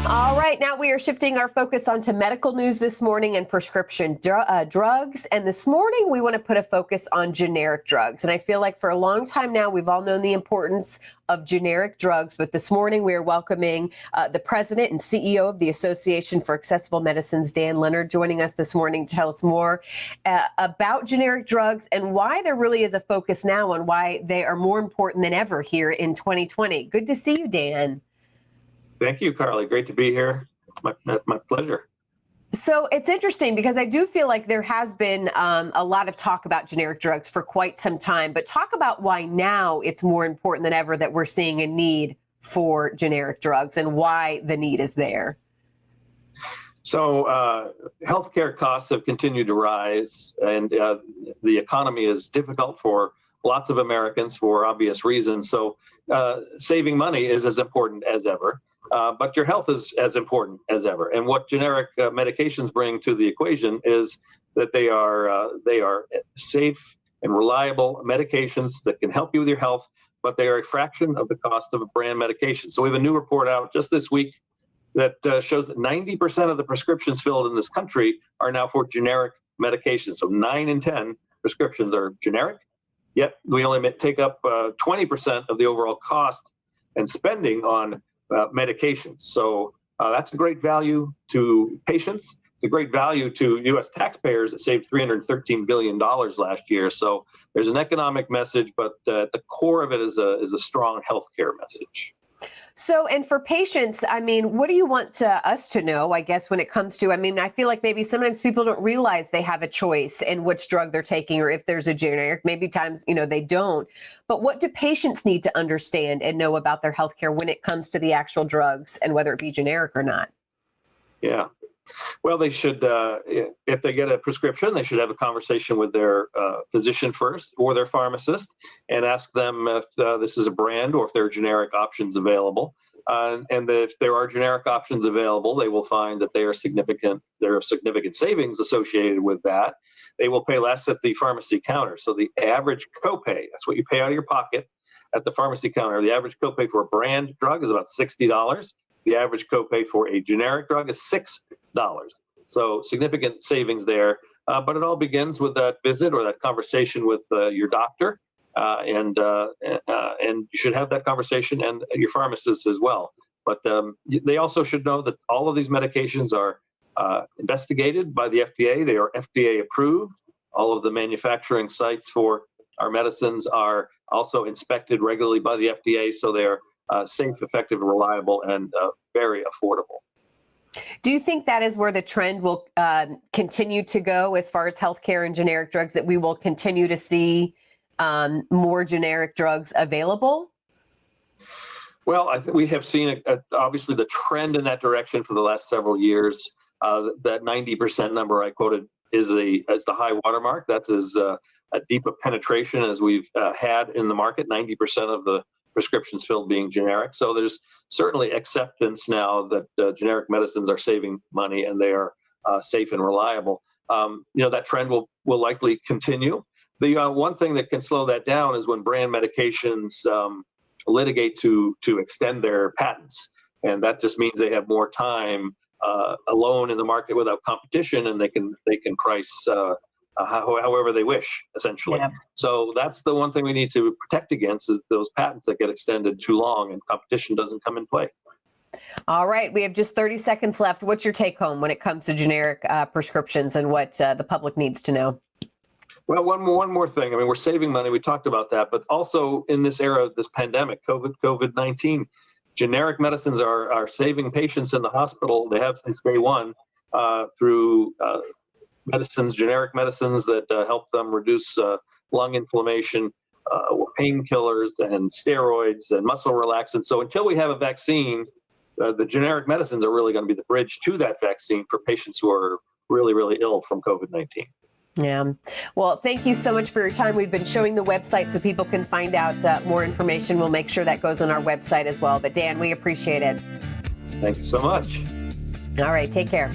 All right, now we are shifting our focus onto medical news this morning and prescription drugs. And this morning we want to put a focus on generic drugs. And I feel like for a long time now, we've all known the importance of generic drugs. But this morning we are welcoming the president and CEO of the Association for Accessible Medicines, Dan Leonard, joining us this morning to tell us more about generic drugs and why there really is a focus now on why they are more important than ever here in 2020. Good to see you, Dan. Thank you, Carly. Great to be here. It's my pleasure. So it's interesting because I do feel like there has been a lot of talk about generic drugs for quite some time, but talk about why now it's more important than ever that we're seeing a need for generic drugs and why the need is there. So healthcare costs have continued to rise, and the economy is difficult for lots of Americans for obvious reasons. So saving money is as important as ever. But your health is as important as ever. And what generic medications bring to the equation is that they are safe and reliable medications that can help you with your health, but they are a fraction of the cost of a brand medication. So we have a new report out just this week that shows that 90% of the prescriptions filled in this country are now for generic medications. So 9 in 10 prescriptions are generic, yet we only take up 20% of the overall cost and spending on medications. So that's a great value to patients. It's a great value to U.S. taxpayers that saved $313 billion last year. So there's an economic message, but at the core of it is a strong healthcare message. So, and for patients, I mean, what do you want us to know, I guess, when it comes to, I mean, I feel like maybe sometimes people don't realize they have a choice in which drug they're taking or if there's a generic, maybe times, they don't. But what do patients need to understand and know about their healthcare when it comes to the actual drugs and whether it be generic or not? Yeah. Well, they should, if they get a prescription, they should have a conversation with their physician first or their pharmacist and ask them if this is a brand or if there are generic options available. And if there are generic options available, they will find that there are significant savings associated with that. They will pay less at the pharmacy counter. So the average copay, that's what you pay out of your pocket at the pharmacy counter. The average copay for a brand drug is about $60. The average copay for a generic drug is $6. So significant savings there. But it all begins with that visit or that conversation with your doctor. And you should have that conversation and your pharmacist as well. But they also should know that all of these medications are investigated by the FDA. They are FDA approved. All of the manufacturing sites for our medicines are also inspected regularly by the FDA. So they are safe, effective, reliable, and very affordable. Do you think that is where the trend will continue to go as far as healthcare and generic drugs, that we will continue to see more generic drugs available? Well, I think we have seen obviously the trend in that direction for the last several years. That 90% number I quoted is the high watermark. That's as deep a penetration as we've had in the market. 90% of the prescriptions filled being generic. So there's certainly acceptance now that generic medicines are saving money and they are safe and reliable. That trend will likely continue. The one thing that can slow that down is when brand medications litigate to extend their patents. And that just means they have more time alone in the market without competition, and they can price however they wish, essentially. Yeah. So that's the one thing we need to protect against, is those patents that get extended too long and competition doesn't come in play. All right, we have just 30 seconds left. What's your take home when it comes to generic prescriptions and what the public needs to know? Well, one more thing. I mean, we're saving money. We talked about that, but also in this era of this pandemic, COVID-19, generic medicines are saving patients in the hospital. They have since day one through generic medicines that help them reduce lung inflammation, painkillers and steroids and muscle relaxants. So until we have a vaccine, the generic medicines are really going to be the bridge to that vaccine for patients who are really, really ill from COVID-19. Yeah. Well, thank you so much for your time. We've been showing the website so people can find out more information. We'll make sure that goes on our website as well. But Dan, we appreciate it. Thank you so much. All right. Take care.